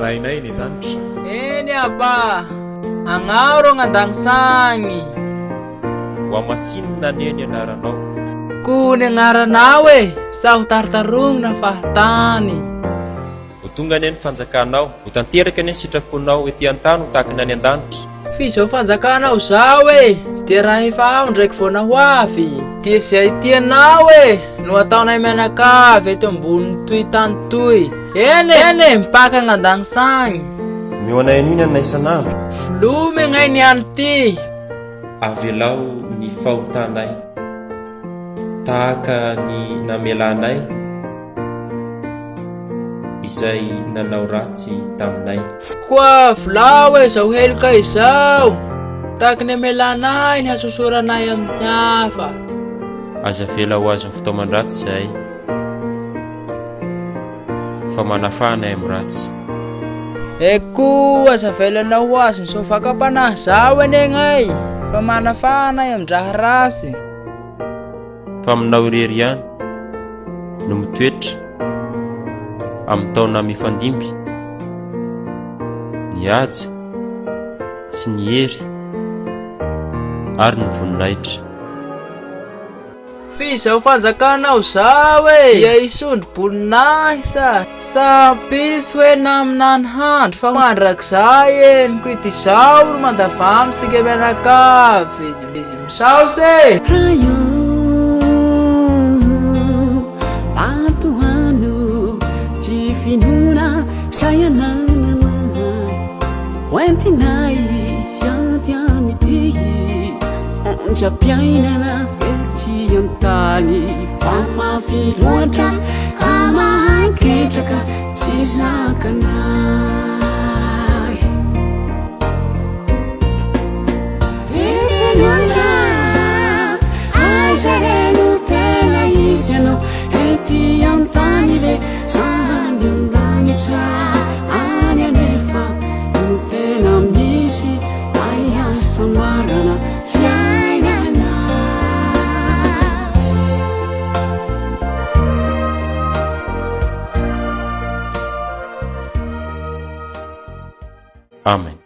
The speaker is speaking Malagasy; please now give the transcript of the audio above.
rainay ny danitra. Eny aba, agnaro agnandagnisagny. Ho amasinina neny anaranao. Koa ny agnaranao sa ho tarotarongina fahatany. Ho tonga neny fanjakanao, ho tanteraka neny sitraponao ety an-tany ho tahakina any an-danitra. Fizao fanjakanao zao dia raha efa ao ndraiky vao nahoavy. Dia izay tianao no ataonay mianakavy eto ambony toy tany toy. Eny mipaka agnandagnisagny. Mioanay an'iny anay isan'andro. Filomy agnainy any ty. Avelao ny fahotanay, tahaka ny namelanay izay nanao ratsy taminay. Koa volao zao helika izao, tahaka ny amelanay ny hasosoranay amin'ny hafa. Aza vela ho azo ny fotoa mandratsy izay, fa manafanay amin'ny ratsy. Eko aza velana ho azy ny sofakam-panahy zao anegnay, fa manafanay amin'ny raha ratsy. Fa aminao irery ihany no mitoetra amin'ny taona mifandimby, ny haja sy ny hery ary ny voninahitra. Fizao fanjakanao zao dia isondry bolinahy sa piso naminany handro fa mandrak'izay niko ity zao no mandavamy sika mianakavy. Misaosy finuna sayanana wentinai yantiamitihi onjapiainana etiantani famafiloatra kamahaketraka tsisakanai refelona aizareno tena isyano etiantani ve any anefa no tena misy ayasamarana fiainana. Amen.